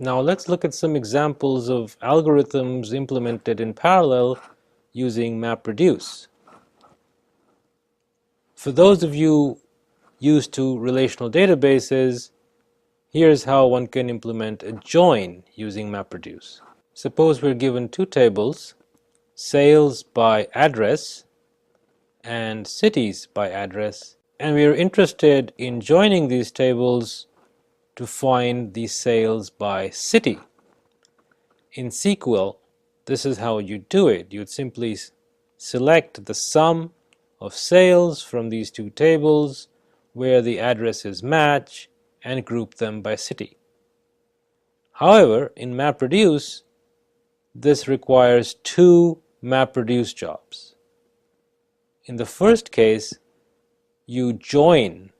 Now let's look at some examples of algorithms implemented in parallel using MapReduce. For those of you used to relational databases, here's how one can implement a join using MapReduce. Suppose we're given two tables, sales by address and cities by address, and we are interested in joining these tables to find the sales by city. In SQL, this is how you do it. You'd simply select the sum of sales from these two tables where the addresses match and group them by city. However, in MapReduce, this requires two MapReduce jobs. In the first case, you join,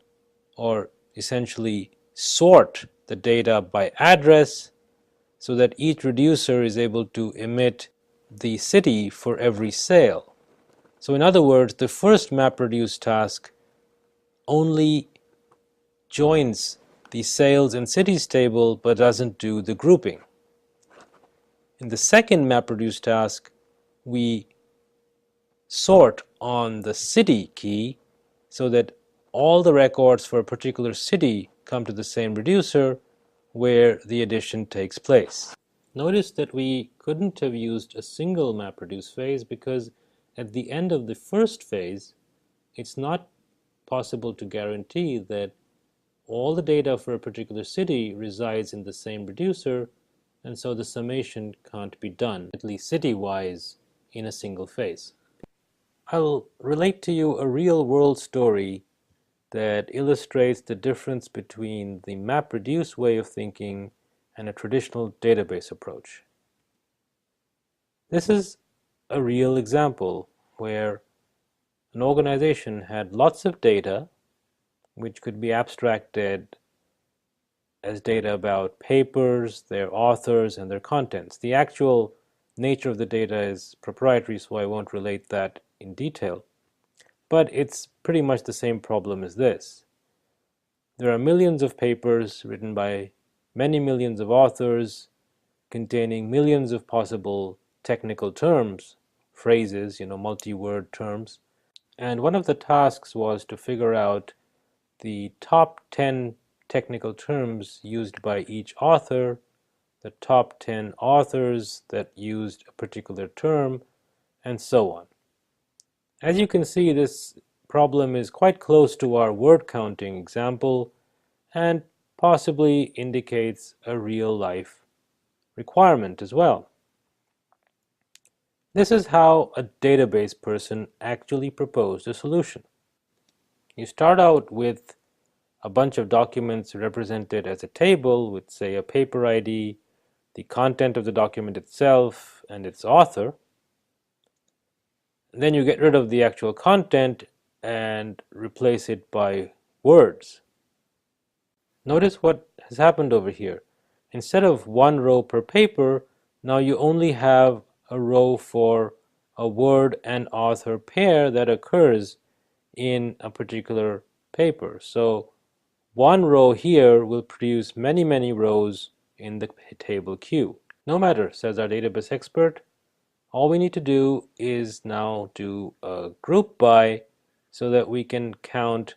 or essentially sort, the data by address so that each reducer is able to emit the city for every sale. So in other words, the first MapReduce task only joins the sales and cities table but doesn't do the grouping. In the second MapReduce task, we sort on the city key so that all the records for a particular city come to the same reducer where the addition takes place. Notice that we couldn't have used a single MapReduce phase because at the end of the first phase, it's not possible to guarantee that all the data for a particular city resides in the same reducer, and so the summation can't be done, at least city-wise, in a single phase. I'll relate to you a real-world story that illustrates the difference between the MapReduce way of thinking and a traditional database approach. This is a real example where an organization had lots of data which could be abstracted as data about papers, their authors, and their contents. The actual nature of the data is proprietary, so I won't relate that in detail. But it's pretty much the same problem as this. There are millions of papers written by many millions of authors containing millions of possible technical terms, phrases, multi-word terms. And one of the tasks was to figure out the top 10 technical terms used by each author, the top 10 authors that used a particular term, and so on. As you can see, this problem is quite close to our word counting example and possibly indicates a real-life requirement as well. This is how a database person actually proposed a solution. You start out with a bunch of documents represented as a table with, say, a paper ID, the content of the document itself, and its author. Then you get rid of the actual content and replace it by words. Notice what has happened over here. Instead of one row per paper, now you only have a row for a word and author pair that occurs in a particular paper. So one row here will produce many, many rows in the table queue. No matter, says our database expert, all we need to do is now do a group by so that we can count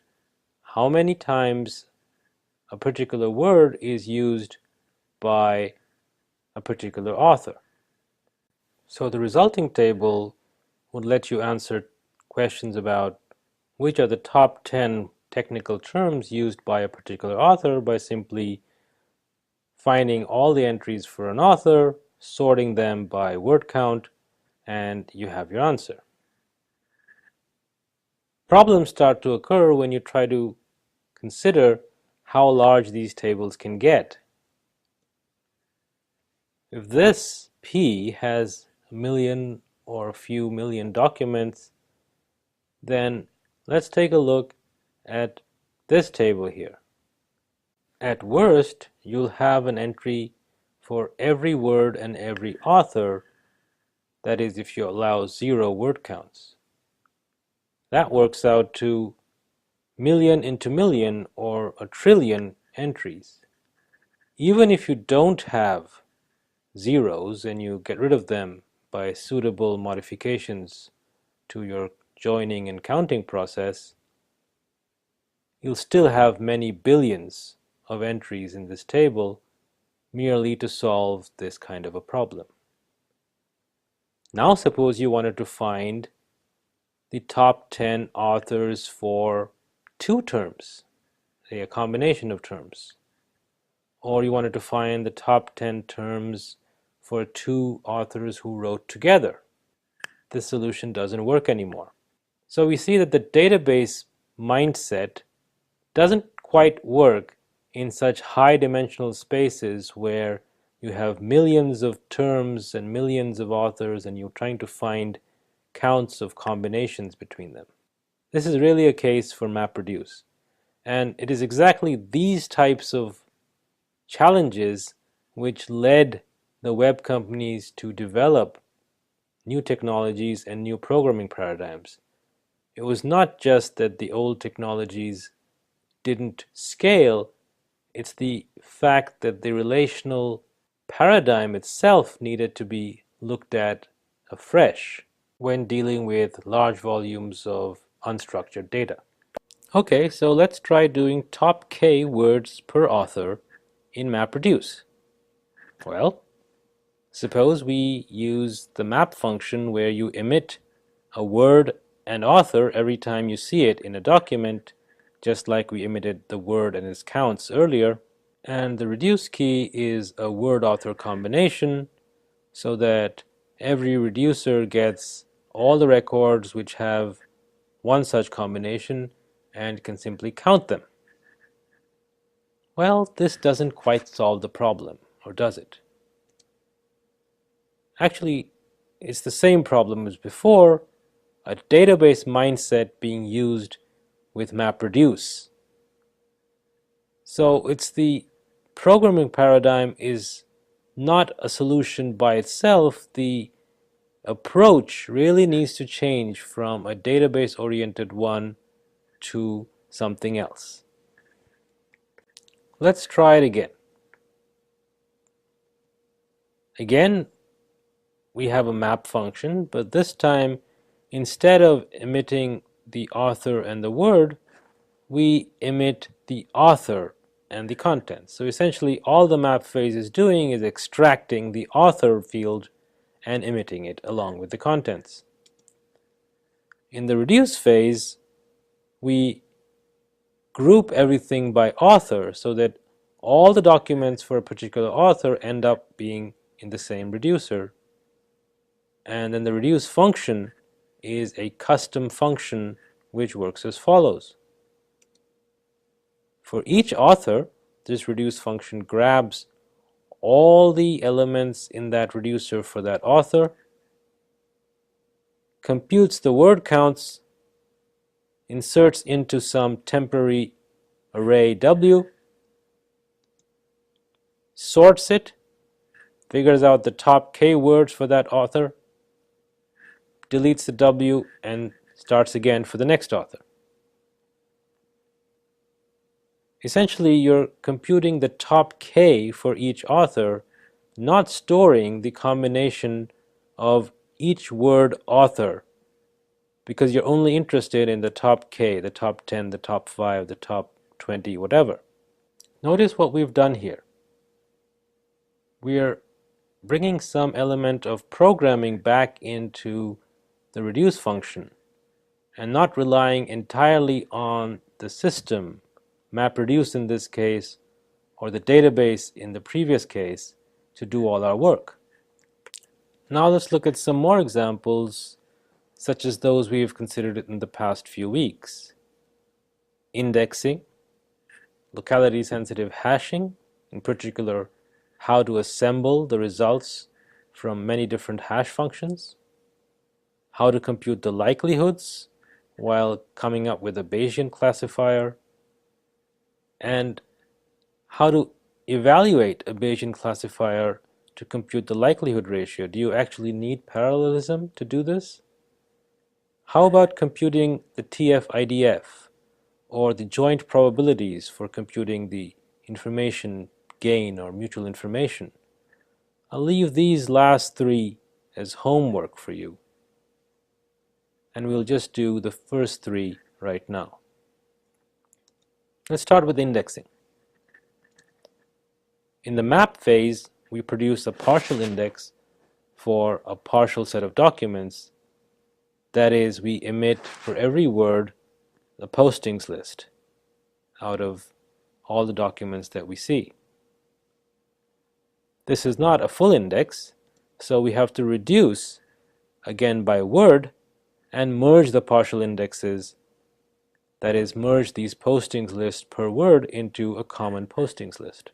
how many times a particular word is used by a particular author. So the resulting table would let you answer questions about which are the top 10 technical terms used by a particular author by simply finding all the entries for an author, sorting them by word count, and you have your answer. Problems start to occur when you try to consider how large these tables can get. If this P has a million or a few million documents, then let's take a look at this table here. At worst, you'll have an entry for every word and every author, that is if you allow 0 word counts. That works out to million into million or a trillion entries. Even if you don't have zeros and you get rid of them by suitable modifications to your joining and counting process, you'll still have many billions of entries in this table merely to solve this kind of a problem. Now suppose you wanted to find the top 10 authors for two terms, say a combination of terms, or you wanted to find the top 10 terms for two authors who wrote together. This solution doesn't work anymore. So we see that the database mindset doesn't quite work in such high dimensional spaces where you have millions of terms and millions of authors and you're trying to find counts of combinations between them. This is really a case for MapReduce, and it is exactly these types of challenges which led the web companies to develop new technologies and new programming paradigms. It was not just that the old technologies didn't scale, it's the fact that the relational paradigm itself needed to be looked at afresh when dealing with large volumes of unstructured data. Okay, so let's try doing top K words per author in MapReduce. Well, suppose we use the map function where you emit a word and author every time you see it in a document, just like we emitted the word and its counts earlier. And the reduce key is a word-author combination so that every reducer gets all the records which have one such combination and can simply count them. Well, this doesn't quite solve the problem, or does it? Actually, it's the same problem as before, a database mindset being used with MapReduce. So it's the programming paradigm is not a solution by itself. The approach really needs to change from a database-oriented one to something else. Let's try it again. Again, we have a map function, but this time instead of emitting the author and the word, we emit the author and the content. So essentially all the map phase is doing is extracting the author field and emitting it along with the contents. In the reduce phase, we group everything by author so that all the documents for a particular author end up being in the same reducer. And then the reduce function is a custom function which works as follows. For each author, this reduce function grabs all the elements in that reducer for that author, computes the word counts, inserts into some temporary array W, sorts it, figures out the top K words for that author, deletes the W, and starts again for the next author. Essentially, you're computing the top K for each author, not storing the combination of each word author, because you're only interested in the top K, the top 10, the top 5, the top 20, whatever. Notice what we've done here. We're bringing some element of programming back into the reduce function and not relying entirely on the system, MapReduce in this case, or the database in the previous case, to do all our work. Now let's look at some more examples such as those we've considered in the past few weeks. Indexing, locality-sensitive hashing, in particular how to assemble the results from many different hash functions, how to compute the likelihoods while coming up with a Bayesian classifier, and how to evaluate a Bayesian classifier to compute the likelihood ratio. Do you actually need parallelism to do this? How about computing the TF-IDF or the joint probabilities for computing the information gain or mutual information. I'll leave these last three as homework for you, and we'll just do the first three right now. Let's start with indexing. In the map phase, we produce a partial index for a partial set of documents. That is, we emit for every word the postings list out of all the documents that we see. This is not a full index, so we have to reduce again by word and merge the partial indexes, that is, merge these postings lists per word into a common postings list.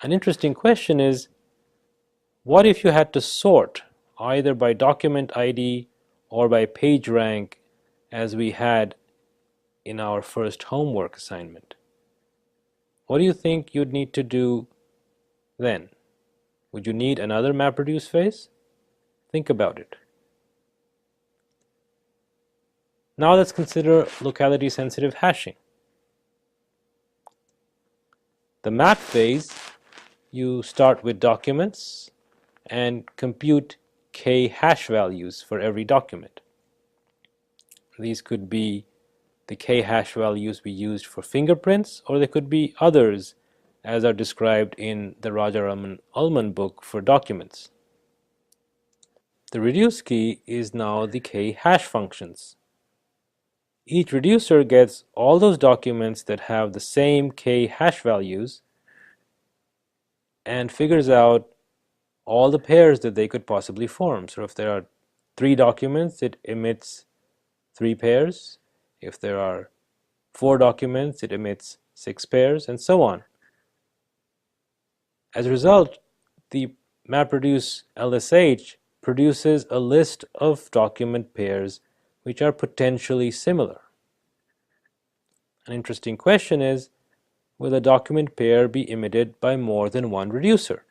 An interesting question is, what if you had to sort either by document ID or by page rank as we had in our first homework assignment? What do you think you'd need to do then? Would you need another MapReduce phase? Think about it. Now let's consider locality sensitive hashing. The map phase, you start with documents and compute k hash values for every document. These could be the k hash values we used for fingerprints, or they could be others as are described in the Rajaram Ullman book for documents. The reduce key is now the k hash functions. Each reducer gets all those documents that have the same k hash values and figures out all the pairs that they could possibly form. So if there are 3 documents, it emits 3 pairs. If there are 4 documents, it emits 6 pairs, and so on. As a result, the MapReduce LSH produces a list of document pairs which are potentially similar. An interesting question is, will a document pair be emitted by more than one reducer?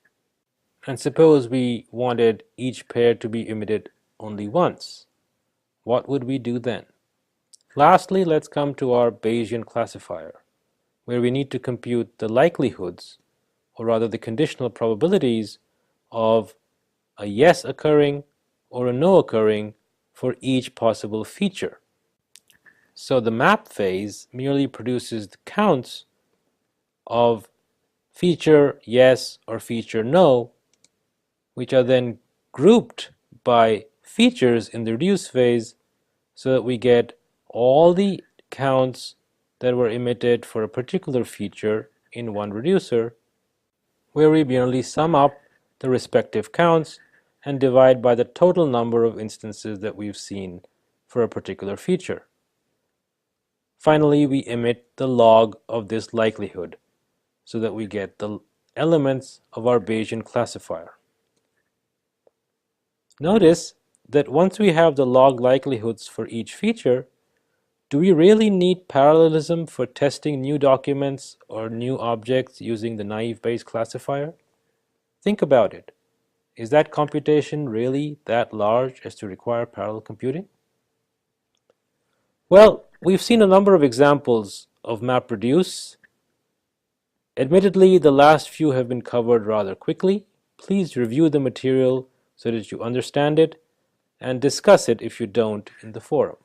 And suppose we wanted each pair to be emitted only once. What would we do then? Lastly, let's come to our Bayesian classifier, where we need to compute the likelihoods, or rather the conditional probabilities, of a yes occurring or a no occurring for each possible feature. So the map phase merely produces the counts of feature yes or feature no, which are then grouped by features in the reduce phase, so that we get all the counts that were emitted for a particular feature in one reducer, where we merely sum up the respective counts and divide by the total number of instances that we've seen for a particular feature. Finally, we emit the log of this likelihood so that we get the elements of our Bayesian classifier. Notice that once we have the log likelihoods for each feature, do we really need parallelism for testing new documents or new objects using the naive Bayes classifier? Think about it. Is that computation really that large as to require parallel computing? Well, we've seen a number of examples of MapReduce. Admittedly, the last few have been covered rather quickly. Please review the material so that you understand it, and discuss it if you don't in the forum.